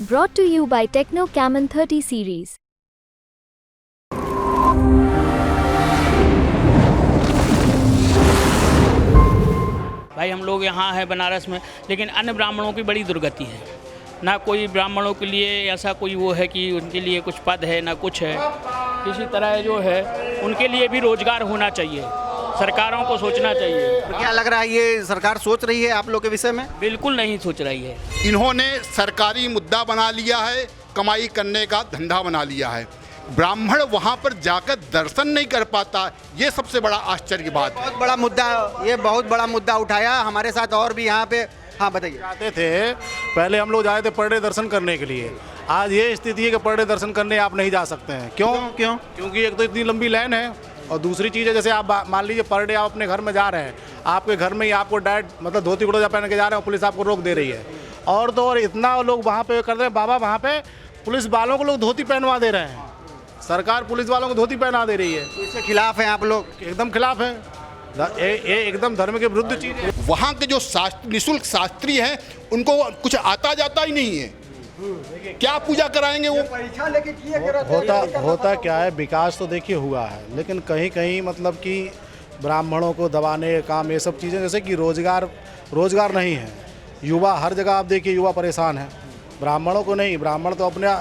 Brought to you by Techno Camon 30 series. भाई हम लोग यहाँ हैं बनारस में, लेकिन अन्य ब्राह्मणों की बड़ी दुर्गति है। ना कोई ब्राह्मणों के लिए ऐसा कोई वो है कि उनके लिए कुछ पद है, ना कुछ है। किसी तरह जो है उनके लिए भी रोजगार होना चाहिए, सरकारों को सोचना चाहिए। तो क्या लग रहा है ये सरकार सोच रही है आप लोग के विषय में? बिल्कुल नहीं सोच रही है। इन्होंने सरकारी मुद्दा बना लिया है, कमाई करने का धंधा बना लिया है। ब्राह्मण वहाँ पर जाकर दर्शन नहीं कर पाता, ये सबसे बड़ा आश्चर्य की बात है। बहुत बड़ा मुद्दा उठाया हमारे साथ और भी यहाँ पे। हाँ बताइए। आते थे पहले हम लोग जाए थे पर डे दर्शन करने के लिए। आज ये स्थिति है कि पर डे दर्शन करने आप नहीं जा सकते हैं। क्यों? क्योंकि एक तो इतनी लंबी लाइन है, और दूसरी चीज़ है जैसे आप मान लीजिए पर डे आप अपने घर में जा रहे हैं, आपके घर में ही आपको डायरेक्ट मतलब धोती कुर्ता पहन के जा रहे हैं, पुलिस आपको रोक दे रही है। और तो और इतना लोग वहाँ पे कर रहे हैं, बाबा वहाँ पे पुलिस वालों को लोग धोती पहनवा दे रहे हैं। सरकार पुलिस वालों को धोती पहना दे रही है। इसके खिलाफ हैं आप लोग? एकदम खिलाफ है। ये एकदम धर्म के विरुद्ध चीज़ है। वहाँ के जो निःशुल्क शास्त्री हैं उनको कुछ आता जाता ही नहीं है, क्या पूजा कराएंगे वो? परीक्षा लेके किए होता क्या है, विकास तो देखिए हुआ है, लेकिन कहीं कहीं मतलब कि ब्राह्मणों को दबाने का काम, ये सब चीज़ें जैसे कि रोजगार नहीं है। युवा हर जगह आप देखिए युवा परेशान है, ब्राह्मणों को नहीं। ब्राह्मण तो अपने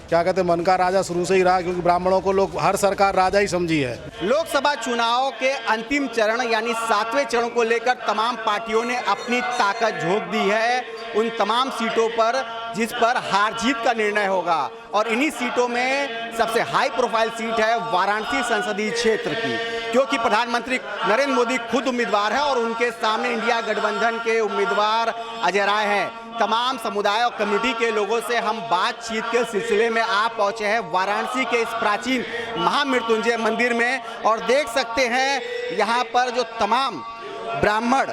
क्या कहते हैं मन का राजा शुरू से ही रहा, क्योंकि ब्राह्मणों को लोग हर सरकार राजा ही समझी है। लोकसभा चुनाव के अंतिम चरण यानी 7वें चरण को लेकर तमाम पार्टियों ने अपनी ताकत झोंक दी है उन तमाम सीटों पर जिस पर हार जीत का निर्णय होगा। और इन्हीं सीटों में सबसे हाई प्रोफाइल सीट है वाराणसी संसदीय क्षेत्र की, क्योंकि प्रधानमंत्री नरेंद्र मोदी खुद उम्मीदवार है और उनके सामने इंडिया गठबंधन के उम्मीदवार अजय राय हैं। तमाम समुदाय और कम्युनिटी के लोगों से हम बातचीत के सिलसिले में आप पहुंचे हैं वाराणसी के इस प्राचीन महामृत्युंजय मंदिर में, और देख सकते हैं यहाँ पर जो तमाम ब्राह्मण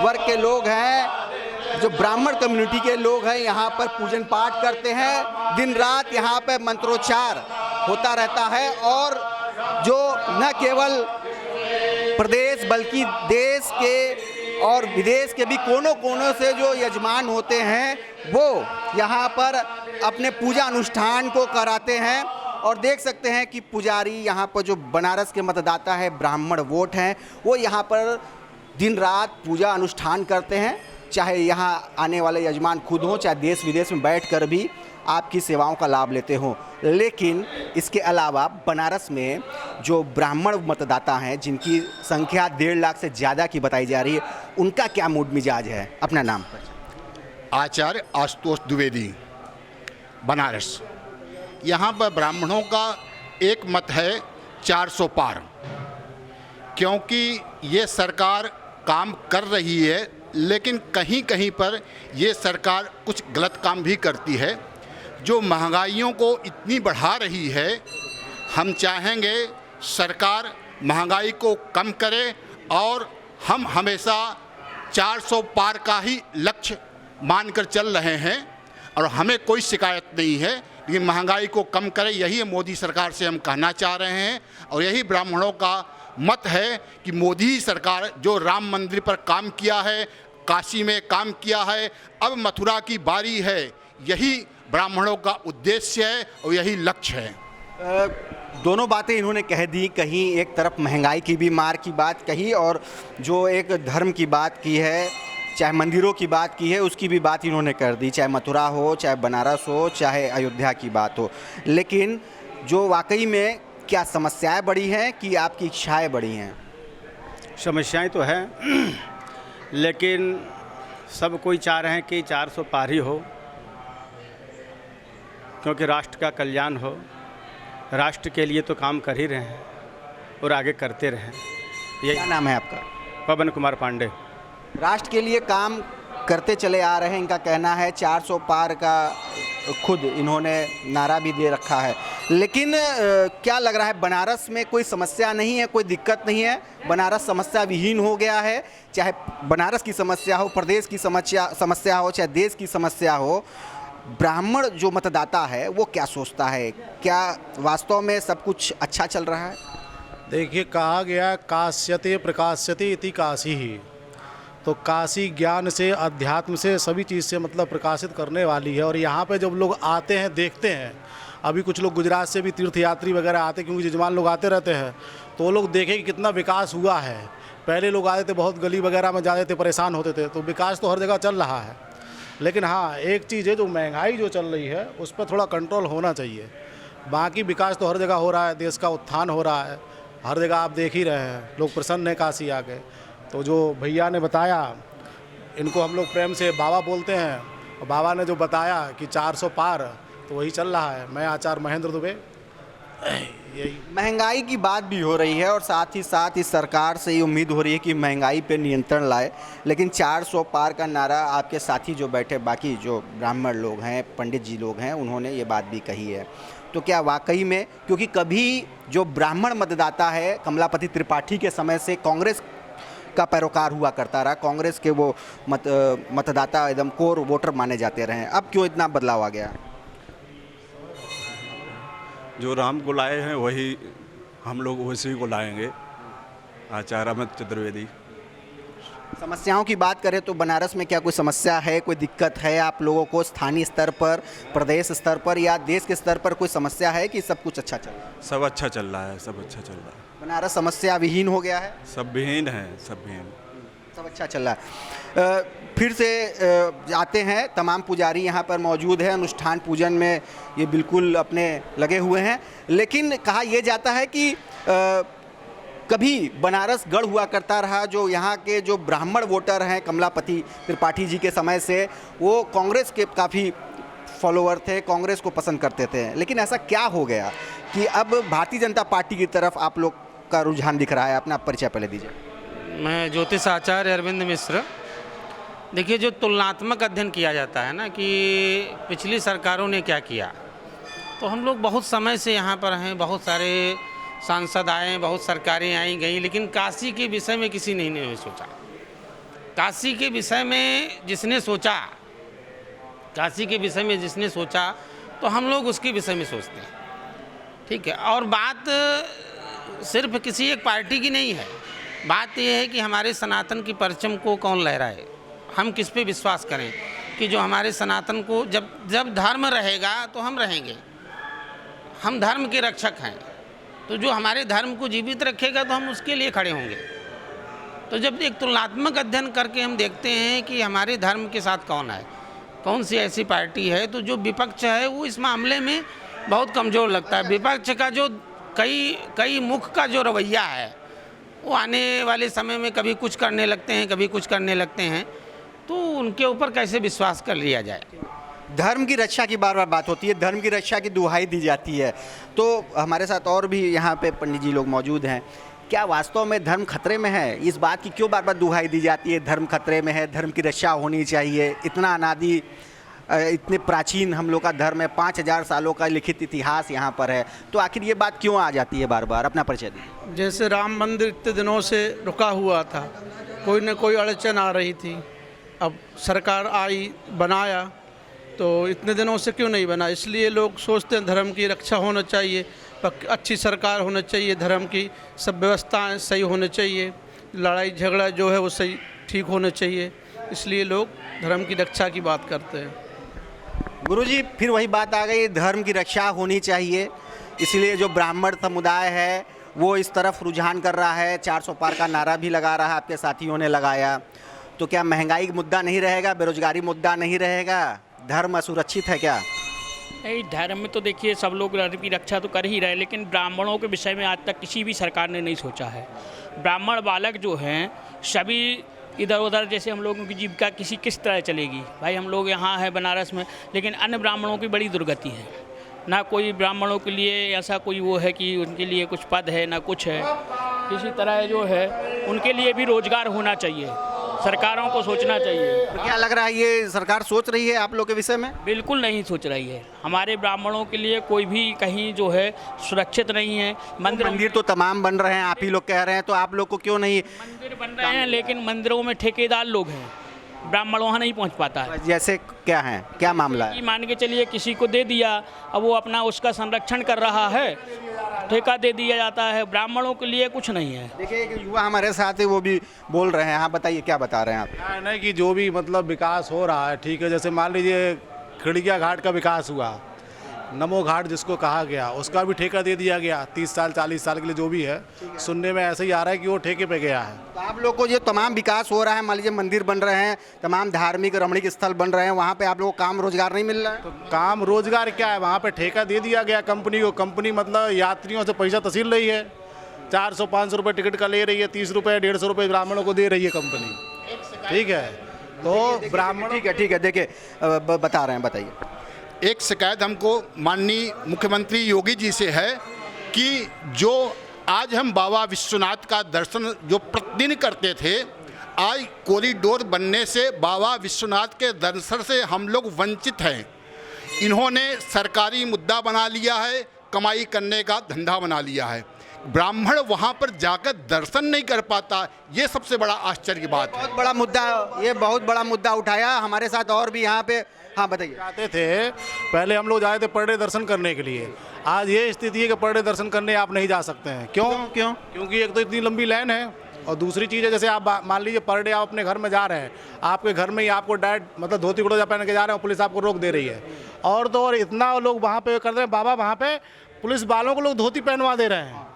वर्ग के लोग हैं, जो ब्राह्मण कम्युनिटी के लोग हैं, यहाँ पर पूजन पाठ करते हैं। दिन रात यहाँ पर मंत्रोच्चार होता रहता है, और जो न केवल प्रदेश बल्कि देश के और विदेश के भी कोनों कोनों से जो यजमान होते हैं वो यहाँ पर अपने पूजा अनुष्ठान को कराते हैं। और देख सकते हैं कि पुजारी यहाँ पर जो बनारस के मतदाता है, ब्राह्मण वोट हैं, वो यहाँ पर दिन रात पूजा अनुष्ठान करते हैं। चाहे यहाँ आने वाले यजमान खुद हों, चाहे देश विदेश में बैठकर भी आपकी सेवाओं का लाभ लेते हों। लेकिन इसके अलावा बनारस में जो ब्राह्मण मतदाता हैं, जिनकी संख्या 1.5 लाख से ज़्यादा की बताई जा रही है, उनका क्या मूड मिजाज है? अपना नाम पर। आचार्य आशुतोष द्विवेदी, बनारस। यहाँ पर ब्राह्मणों का एक मत है 400 पार, क्योंकि ये सरकार काम कर रही है, लेकिन कहीं कहीं पर ये सरकार कुछ गलत काम भी करती है। जो महंगाइयों को इतनी बढ़ा रही है, हम चाहेंगे सरकार महंगाई को कम करे, और हम हमेशा 400 पार का ही लक्ष्य मानकर चल रहे हैं, और हमें कोई शिकायत नहीं है, लेकिन महंगाई को कम करे, यही मोदी सरकार से हम कहना चाह रहे हैं। और यही ब्राह्मणों का मत है कि मोदी सरकार जो राम मंदिर पर काम किया है, काशी में काम किया है, अब मथुरा की बारी है, यही ब्राह्मणों का उद्देश्य है और यही लक्ष्य है। दोनों बातें इन्होंने कह दी, कहीं एक तरफ महंगाई की भी मार की बात कही, और जो एक धर्म की बात की है, चाहे मंदिरों की बात की है, उसकी भी बात इन्होंने कर दी, चाहे मथुरा हो, चाहे बनारस हो, चाहे अयोध्या की बात हो। लेकिन जो वाकई में क्या समस्याएं बढ़ी हैं कि आपकी इच्छाएं बढ़ी हैं? समस्याएं तो हैं, लेकिन सब कोई चाह रहे हैं कि 400 पार ही हो, क्योंकि राष्ट्र का कल्याण हो। राष्ट्र के लिए तो काम कर ही रहे हैं और आगे करते रहें। क्या नाम है आपका? पवन कुमार पांडे। राष्ट्र के लिए काम करते चले आ रहे हैं, इनका कहना है। 400 पार का खुद इन्होंने नारा भी दे रखा है। लेकिन क्या लग रहा है, बनारस में कोई समस्या नहीं है, कोई दिक्कत नहीं है? बनारस समस्या विहीन हो गया है? चाहे बनारस की समस्या हो, प्रदेश की समस्या हो, चाहे देश की समस्या हो, ब्राह्मण जो मतदाता है वो क्या सोचता है? क्या वास्तव में सब कुछ अच्छा चल रहा है? देखिए, कहा गया काश्यते प्रकाश्यते इति काशी ही। तो काशी ज्ञान से, अध्यात्म से, सभी चीज़ से मतलब प्रकाशित करने वाली है। और यहाँ पे जब लोग आते हैं, देखते हैं, अभी कुछ लोग गुजरात से भी तीर्थयात्री वगैरह आते, क्योंकि जजमान लोग आते रहते हैं, तो वो लोग देखें कि कितना विकास हुआ है। पहले लोग आते थे, बहुत गली वगैरह में जाते थे, परेशान होते थे, तो विकास तो हर जगह चल रहा है। लेकिन हाँ, एक चीज़ है, जो महंगाई जो चल रही है उस पर थोड़ा कंट्रोल होना चाहिए। बाकी विकास तो हर जगह हो रहा है, देश का उत्थान हो रहा है, हर जगह आप देख ही रहे हैं, लोग प्रसन्न हैं काशी आके। तो जो भैया ने बताया, इनको हम लोग प्रेम से बाबा बोलते हैं, और बाबा ने जो बताया कि 400 पार, तो वही चल रहा है। मैं आचार्य महेंद्र दुबे, यही। महंगाई की बात भी हो रही है और साथ ही साथ इस सरकार से ये उम्मीद हो रही है कि महंगाई पे नियंत्रण लाए, लेकिन 400 पार का नारा आपके साथी जो बैठे, बाकी जो ब्राह्मण लोग हैं, पंडित जी लोग हैं, उन्होंने ये बात भी कही है। तो क्या वाकई में, क्योंकि कभी जो ब्राह्मण मतदाता है कमलापति त्रिपाठी के समय से कांग्रेस का पैरोकार हुआ करता रहा, कांग्रेस के वो मतदाता एकदम कोर वोटर माने जाते रहे, अब क्यों इतना बदलाव आ गया? जो राम को लाए हैं वही हम लोग उसी को लाएंगे, आचार्य अमित चतुर्वेदी। समस्याओं की बात करें तो बनारस में क्या कोई समस्या है, कोई दिक्कत है आप लोगों को स्थानीय स्तर पर, प्रदेश स्तर पर या देश के स्तर पर कोई समस्या है कि सब कुछ अच्छा चल रहा है? सब अच्छा चल रहा है, सब अच्छा चल रहा है। बनारस समस्या विहीन हो गया है? सब विहीन है, सब विहीन, सब अच्छा चल रहा है। फिर से आते हैं, तमाम पुजारी यहाँ पर मौजूद है, अनुष्ठान पूजन में ये बिल्कुल अपने लगे हुए हैं। लेकिन कहा यह जाता है कि कभी बनारस गढ़ हुआ करता रहा, जो यहाँ के जो ब्राह्मण वोटर हैं कमलापति त्रिपाठी जी के समय से, वो कांग्रेस के काफ़ी फॉलोअर थे, कांग्रेस को पसंद करते थे। लेकिन ऐसा क्या हो गया कि अब भारतीय जनता पार्टी की तरफ आप लोग का रुझान दिख रहा है? अपना परिचय पहले दीजिए। मैं ज्योतिष आचार्य अरविंद मिश्र। देखिए, जो तुलनात्मक अध्ययन किया जाता है ना कि पिछली सरकारों ने क्या किया, तो हम लोग बहुत समय से यहाँ पर हैं, बहुत सारे सांसद आए, बहुत सरकारें आई गई, लेकिन काशी के विषय में किसी ने नहीं सोचा। काशी के विषय में जिसने सोचा, काशी के विषय में जिसने सोचा, तो हम लोग उसके विषय में सोचते हैं, ठीक है। और बात सिर्फ किसी एक पार्टी की नहीं है, बात यह है कि हमारे सनातन की परचम को कौन लहराए, हम किस पे विश्वास करें कि जो हमारे सनातन को, जब धर्म रहेगा तो हम रहेंगे, हम धर्म के रक्षक हैं, तो जो हमारे धर्म को जीवित रखेगा तो हम उसके लिए खड़े होंगे। तो जब एक तुलनात्मक अध्ययन करके हम देखते हैं कि हमारे धर्म के साथ कौन है, कौन सी ऐसी पार्टी है, तो जो विपक्ष है वो इस मामले में बहुत कमज़ोर लगता है। विपक्ष का जो कई मुख का जो रवैया है, वो आने वाले समय में कभी कुछ करने लगते हैं, कभी कुछ करने लगते हैं, तो उनके ऊपर कैसे विश्वास कर लिया जाए। धर्म की रक्षा की बार बार बात होती है, धर्म की रक्षा की दुहाई दी जाती है। तो हमारे साथ और भी यहाँ पे पंडित जी लोग मौजूद हैं। क्या वास्तव में धर्म खतरे में है? इस बात की क्यों बार बार दुहाई दी जाती है, धर्म खतरे में है, धर्म की रक्षा होनी चाहिए? इतना अनादि, इतने प्राचीन हम लोग का धर्म है, 5000 सालों का लिखित इतिहास यहाँ पर है, तो आखिर ये बात क्यों आ जाती है बार बार? अपना परिचय दीजिए। जैसे राम मंदिर इतने दिनों से रुका हुआ था, कोई न कोई अड़चन आ रही थी, अब सरकार आई, बनाया, तो इतने दिनों से क्यों नहीं बना? इसलिए लोग सोचते हैं धर्म की रक्षा होना चाहिए, अच्छी सरकार होना चाहिए, धर्म की सब व्यवस्थाएं सही होने चाहिए, लड़ाई झगड़ा जो है वो सही ठीक होना चाहिए, इसलिए लोग धर्म की रक्षा की बात करते हैं। गुरुजी, फिर वही बात आ गई, धर्म की रक्षा होनी चाहिए, इसलिए जो ब्राह्मण समुदाय है वो इस तरफ रुझान कर रहा है, 400 पार का नारा भी लगा रहा है, आपके साथियों ने लगाया। तो क्या महंगाई मुद्दा नहीं रहेगा, बेरोजगारी मुद्दा नहीं रहेगा, धर्म असुरक्षित है क्या? नहीं, धर्म में तो देखिए सब लोग धर्म की रक्षा तो कर ही रहे, लेकिन ब्राह्मणों के विषय में आज तक किसी भी सरकार ने नहीं सोचा है। ब्राह्मण बालक जो हैं सभी इधर उधर, जैसे हम लोगों की जीविका किस तरह चलेगी? भाई हम लोग यहाँ हैं बनारस में, लेकिन अन्य ब्राह्मणों की बड़ी दुर्गति है, ना कोई ब्राह्मणों के लिए ऐसा कोई वो है कि उनके लिए कुछ पद है, ना कुछ है। किसी तरह जो है उनके लिए भी रोजगार होना चाहिए, सरकारों को सोचना चाहिए। तो क्या लग रहा है ये सरकार सोच रही है आप लोग के विषय में? बिल्कुल नहीं सोच रही है। हमारे ब्राह्मणों के लिए कोई भी कहीं जो है सुरक्षित नहीं है। मंदिर तो तमाम बन रहे हैं, आप ही लोग कह रहे हैं, तो आप लोग को क्यों नहीं? मंदिर बन रहे हैं, लेकिन मंदिरों में ठेकेदार लोग हैं, ब्राह्मण वहाँ नहीं पहुँच पाता है। जैसे क्या है, क्या मामला है? मान के चलिए किसी को दे दिया, अब वो अपना उसका संरक्षण कर रहा है, ठेका दे दिया जाता है, ब्राह्मणों के लिए कुछ नहीं है। देखिए एक युवा हमारे साथ है, वो भी बोल रहे हैं। हाँ बताइए, क्या बता रहे हैं आप? क्या है ना कि जो भी मतलब विकास हो रहा है, ठीक है, जैसे मान लीजिए खिड़किया घाट का विकास हुआ, नमो घाट जिसको कहा गया, उसका भी ठेका दे दिया गया 30 साल 40 साल के लिए, जो भी है। सुनने में ऐसे ही आ रहा है कि वो ठेके पे गया है। तो आप लोग को ये तमाम विकास हो रहा है, मान लीजिए मंदिर बन रहे हैं, तमाम धार्मिक रमणीक स्थल बन रहे हैं, वहाँ पे आप लोगों को काम रोजगार नहीं मिल रहा है? तो काम रोजगार क्या है, वहाँ पे ठेका दे दिया गया कंपनी को। कंपनी मतलब यात्रियों से पैसा तसील रही है, 400-500 रुपये टिकट का ले रही है, 30 रुपये 150 रुपये ब्राह्मणों को दे रही है कंपनी, ठीक है। तो ब्राह्मण ठीक है, देखिए बता रहे हैं, बताइए। एक शिकायत हमको माननीय मुख्यमंत्री योगी जी से है कि जो आज हम बाबा विश्वनाथ का दर्शन जो प्रतिदिन करते थे, आज कॉरिडोर बनने से बाबा विश्वनाथ के दर्शन से हम लोग वंचित हैं। इन्होंने सरकारी मुद्दा बना लिया है, कमाई करने का धंधा बना लिया है। ब्राह्मण वहाँ पर जाकर दर्शन नहीं कर पाता, ये सबसे बड़ा आश्चर्य की बात है। बहुत बड़ा मुद्दा, ये बहुत बड़ा मुद्दा उठाया हमारे साथ और भी यहाँ पे। हाँ बताइए। जाते थे, पहले हम लोग जाते थे पर डे दर्शन करने के लिए। आज ये स्थिति है कि पर डे दर्शन करने आप नहीं जा सकते हैं। क्यों? क्योंकि एक तो इतनी लंबी लाइन है, और दूसरी चीज़ है जैसे आप मान लीजिए पर डे आप अपने घर में जा रहे हैं, आपके घर में ही आपको डायरेक्ट मतलब धोती कुर्ता पहन के जा रहे हैं, पुलिस आपको रोक दे रही है। और तो और इतना लोग वहाँ पे कर रहे हैं, बाबा वहाँ पे पुलिस वालों को लोग धोती पहनवा दे रहे हैं,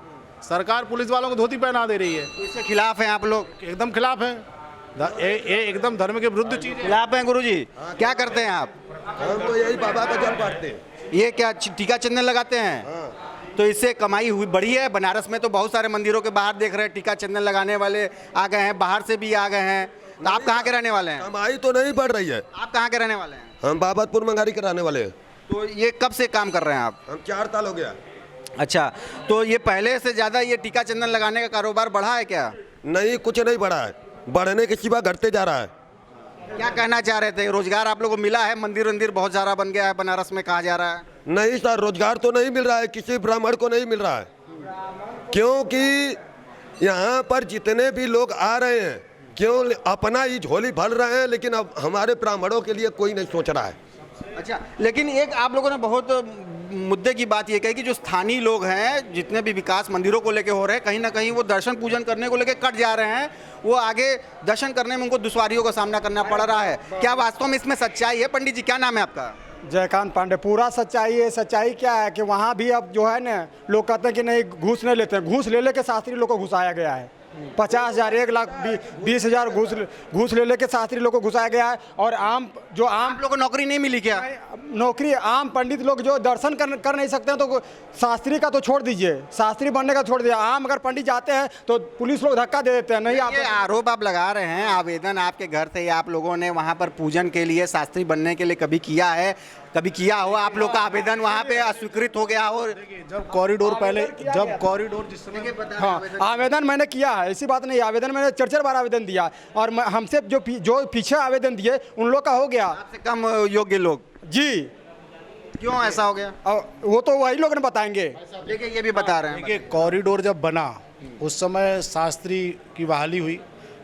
सरकार पुलिस वालों को धोती पहना दे रही है। इसके खिलाफ हैं आप लोग? एकदम खिलाफ है, ये एकदम धर्म के विरुद्ध चीज है। खिलाफ हैं गुरुजी। क्या करते हैं आप? हम तो यही बाबा का जल बांटते हैं। ये क्या टीका चंदन लगाते हैं? तो इससे कमाई हुई बढ़ी है? बनारस में तो बहुत सारे मंदिरों के बाहर देख रहे हैं टीका चंदन लगाने वाले आ गए हैं, बाहर से भी आ गए हैं। तो आप कहाँ के रहने वाले हैं? कमाई तो नहीं बढ़ रही है। आप कहाँ के रहने वाले हैं? हम बाबतपुर मंगारी के रहने वाले हैं। तो ये कब से काम कर रहे हैं आप? हम 4 साल हो गया। अच्छा, तो ये पहले से ज़्यादा ये टीका चंदन लगाने का कारोबार बढ़ा है क्या? नहीं, कुछ नहीं बढ़ा है, बढ़ने के सिवा घटते जा रहा है। क्या कहना चाह रहे थे? रोजगार आप लोगों को मिला है? मंदिर वंदिर बहुत सारा बन गया है बनारस में, कहा जा रहा है। नहीं सर, रोजगार तो नहीं मिल रहा है, किसी ब्राह्मण को नहीं मिल रहा है, क्योंकि यहाँ पर जितने भी लोग आ रहे हैं, क्यों अपना ही झोली भर रहे हैं, लेकिन अब हमारे ब्राह्मणों के लिए कोई नहीं सोच रहा है। अच्छा, लेकिन एक आप लोगों ने बहुत मुद्दे की बात ये कही कि जो स्थानीय लोग हैं, जितने भी विकास मंदिरों को लेके हो रहे हैं, कहीं ना कहीं वो दर्शन पूजन करने को लेके कट जा रहे हैं, वो आगे दर्शन करने में उनको दुश्वारियों का सामना करना पड़ रहा है। क्या वास्तव में इसमें सच्चाई है? पंडित जी, क्या नाम है आपका? जयकांत पांडे। पूरा सच्चाई है। सच्चाई क्या है कि वहाँ भी अब जो है ना, लोग कहते हैं कि नहीं घूस नहीं लेते हैं। घूस ले के शास्त्री लोग को घुसाया गया है। 50,000 1 लाख 20,000 घूस ले के शास्त्री लोग को घुसाया गया है। और आम लोग को नौकरी नहीं मिली क्या? नौकरी आम पंडित लोग जो दर्शन कर नहीं सकते हैं, तो शास्त्री का तो छोड़ दीजिए, शास्त्री बनने का छोड़ दीजिए, आम अगर पंडित जाते हैं तो पुलिस लोग धक्का दे देते हैं। नहीं, आप ये आरोप आप लगा रहे हैं, आवेदन आपके घर से आप लोगों ने वहाँ पर पूजन के लिए, शास्त्री बनने के लिए कभी किया है? कभी किया हो आप लोग का आवेदन वहाँ पे अस्वीकृत हो गया हो? जब कॉरिडोर जब कॉरिडोर जिस समय, हाँ, आवेदन मैंने किया है, ऐसी बात नहीं। आवेदन मैंने 4 बार आवेदन दिया, और हमसे जो पीछे आवेदन दिए उन लोग का हो गया। आपसे कम योग्य लोग? जी। क्यों ऐसा हो गया? वो तो वही लोग ने बताएंगे। देखिए, ये भी बता रहे हैं। देखिए, कॉरिडोर जब बना उस समय शास्त्री की बहाली हुई,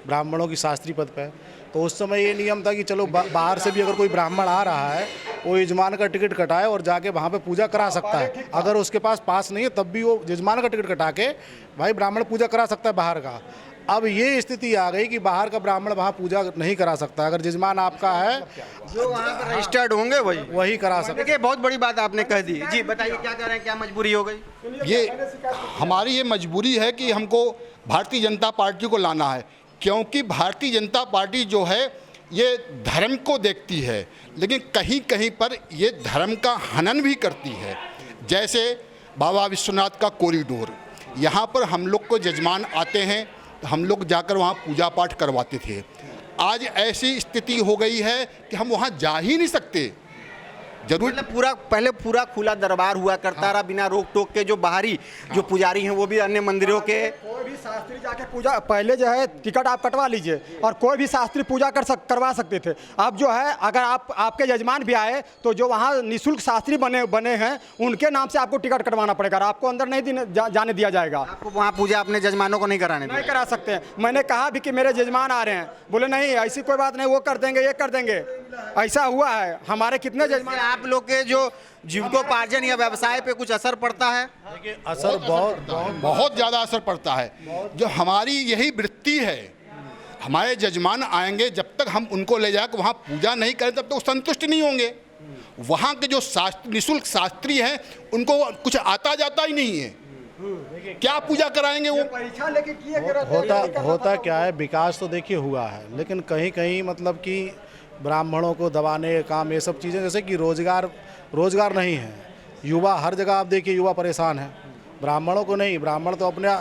ब्राह्मणों की शास्त्री पद पे, तो उस समय ये नियम था कि चलो बाहर से भी अगर कोई ब्राह्मण आ रहा है, वो यजमान का टिकट कटाए और जाके वहाँ पे पूजा करा सकता है। अगर उसके पास पास नहीं है तब भी वो यजमान का टिकट कटा के भाई ब्राह्मण पूजा करा सकता है बाहर का। अब ये स्थिति आ गई कि बाहर का ब्राह्मण वहाँ पूजा नहीं करा सकता। अगर यजमान आपका है, जो वहाँ पर रजिस्टर्ड होंगे वही करा सकते। देखिए, बहुत बड़ी बात आपने कह दी। जी बताइए, क्या कह रहे हैं? क्या मजबूरी हो गई? ये हमारी ये मजबूरी है कि हमको भारतीय जनता पार्टी को लाना है, क्योंकि भारतीय जनता पार्टी जो है ये धर्म को देखती है, लेकिन कहीं कहीं पर ये धर्म का हनन भी करती है। जैसे बाबा विश्वनाथ का कॉरिडोर, यहाँ पर हम लोग को यजमान आते हैं तो हम लोग जाकर वहाँ पूजा पाठ करवाते थे। आज ऐसी स्थिति हो गई है कि हम वहाँ जा ही नहीं सकते। जरूर पहले पूरा खुला दरबार हुआ करता रहा, बिना रोक टोक के। जो बाहरी जो पुजारी हैं वो भी अन्य मंदिरों के, कोई भी शास्त्री जाके पूजा, पहले जो है टिकट आप कटवा लीजिए और कोई भी शास्त्री पूजा करवा सकते थे। अब जो है, अगर आपके यजमान भी आए तो जो वहाँ निःशुल्क शास्त्री बने हैं उनके नाम से आपको टिकट कटवाना पड़ेगा, आपको अंदर नहीं जाने दिया जाएगा। आपको वहाँ पूजा अपने यजमानों को नहीं करा सकते हैं। मैंने कहा भी कि मेरे यजमान आ रहे हैं, बोले नहीं ऐसी कोई बात नहीं, वो कर देंगे, ये कर देंगे। ऐसा हुआ है। हमारे कितने जजमान, आप लोग के जो जीविकोपार्जन या व्यवसाय पे कुछ असर पड़ता है? देखिए असर बहुत ज़्यादा असर पड़ता है। जो हमारी यही वृत्ति है, हमारे जजमान आएंगे, जब तक हम उनको ले जाकर वहाँ पूजा नहीं करें तब तक वो संतुष्ट नहीं होंगे। वहाँ के जो निःशुल्क शास्त्री हैं उनको कुछ आता जाता ही नहीं है, क्या पूजा कराएंगे वो? परीक्षा लेके किए होता क्या है, विकास तो देखिए हुआ है, लेकिन कहीं कहीं मतलब कि ब्राह्मणों को दबाने का काम, ये सब चीज़ें, जैसे कि रोजगार नहीं है। युवा हर जगह आप देखिए युवा परेशान है, ब्राह्मणों को नहीं। ब्राह्मण तो अपने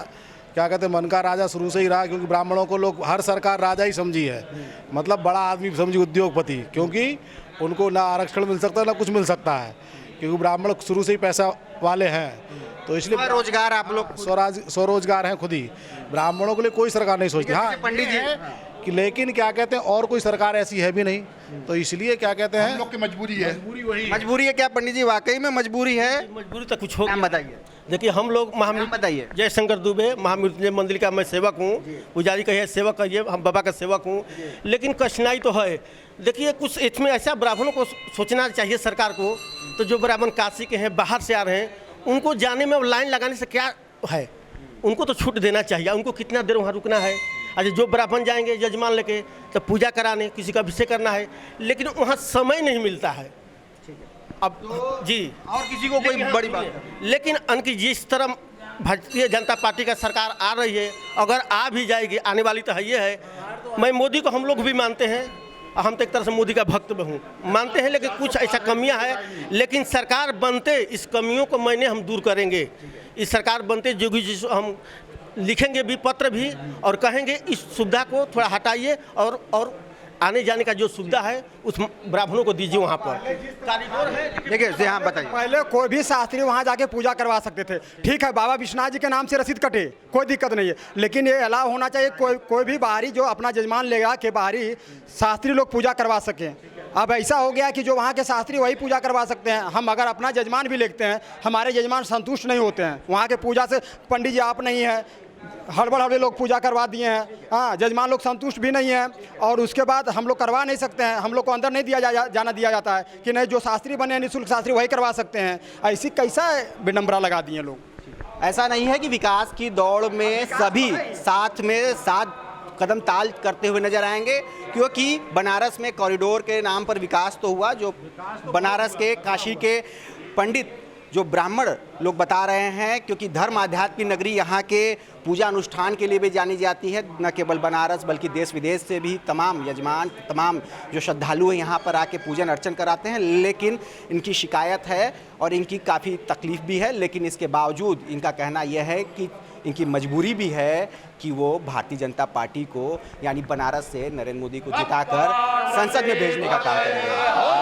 क्या कहते हैं मन का राजा शुरू से ही रहा, क्योंकि ब्राह्मणों को लोग हर सरकार राजा ही समझी है, मतलब बड़ा आदमी समझी, उद्योगपति, क्योंकि उनको ना आरक्षण मिल सकता है ना कुछ मिल सकता है, क्योंकि ब्राह्मण शुरू से ही पैसा वाले हैं। तो इसलिए रोजगार आप लोग स्वरोजगार हैं खुद ही, ब्राह्मणों के लिए कोई सरकार नहीं सोचती। हाँ पंडित जी, कि लेकिन क्या कहते हैं और कोई सरकार ऐसी है भी नहीं, तो इसलिए क्या कहते हैं हम लोग की मजबूरी है। मजबूरी है क्या पंडित जी? वाकई में मजबूरी है? मजबूरी तो कुछ हो। नाम बताइए। देखिए हम लोग बताइए। जय शंकर दुबे, महामृत्युंजय मंदिर का मैं सेवक हूँ, पुजारी कहिए सेवक कहिए, हम बाबा का सेवक हूँ। लेकिन कठिनाई तो है। देखिए कुछ इसमें ऐसा ब्राह्मणों को सोचना चाहिए सरकार को, तो जो ब्राह्मण काशी के हैं, बाहर से आ रहे हैं, उनको जाने में लाइन लगाने से क्या है, उनको तो छूट देना चाहिए। उनको कितना देर वहाँ रुकना है? अच्छा जो ब्राह्मण जाएंगे जजमान लेके तो पूजा कराने, किसी का अभिषेक करना है, लेकिन वहाँ समय नहीं मिलता है। अब जी और किसी को कोई बड़ी बात, लेकिन उनकी जिस तरह भारतीय जनता पार्टी का सरकार आ रही है, अगर आ भी जाएगी, आने वाली तो है ये है। मैं मोदी को हम लोग भी मानते हैं, हम तो एक तरह से मोदी का भक्त हूँ, मानते हैं, लेकिन कुछ ऐसा कमियां है। लेकिन सरकार बनते इस कमियों को हम दूर करेंगे। इस सरकार बनते जोगी जी हम लिखेंगे भी पत्र भी, और कहेंगे इस सुविधा को थोड़ा हटाइए और आने जाने का जो सुविधा है उस ब्राह्मणों को दीजिए। वहाँ पर कारीगर है, देखिए यहाँ बताइए। पहले कोई भी शास्त्री वहाँ जाके पूजा करवा सकते थे, ठीक है, बाबा विश्वनाथ जी के नाम से रसीद कटे, कोई दिक्कत नहीं है, लेकिन ये अलाउ होना चाहिए कोई भी बाहरी जो अपना जजमान लेगा कि बाहरी शास्त्री लोग पूजा करवा सकें। अब ऐसा हो गया कि जो वहाँ के शास्त्री वही पूजा करवा सकते हैं। हम अगर अपना जजमान भी लेते हैं, हमारे जजमान संतुष्ट नहीं होते हैं वहाँ के पूजा से। पंडित जी आप नहीं हैं, हड़बड़े लोग पूजा करवा दिए हैं, हाँ, जजमान लोग संतुष्ट भी नहीं हैं, और उसके बाद हम लोग करवा नहीं सकते हैं। हम लोग को अंदर नहीं जाना दिया जाता है कि नहीं, जो शास्त्री बने हैं निःशुल्क शास्त्री वही करवा सकते हैं। ऐसी कैसा विडंबना लगा दिए लोग। ऐसा नहीं है कि विकास की दौड़ में सभी साथ कदम ताल करते हुए नजर आएंगे, क्योंकि बनारस में कॉरिडोर के नाम पर विकास तो हुआ। जो बनारस के काशी के पंडित जो ब्राह्मण लोग बता रहे हैं, क्योंकि धर्म आध्यात्म की नगरी यहाँ के पूजा अनुष्ठान के लिए भी जानी जाती है, न केवल बनारस बल्कि देश विदेश से भी तमाम यजमान, तमाम जो श्रद्धालु हैं यहाँ पर आके पूजन अर्चन कराते हैं। लेकिन इनकी शिकायत है और इनकी काफ़ी तकलीफ़ भी है, लेकिन इसके बावजूद इनका कहना यह है कि इनकी मजबूरी भी है कि वो भारतीय जनता पार्टी को यानी बनारस से नरेंद्र मोदी को जिताकर संसद में भेजने का काम करेंगे।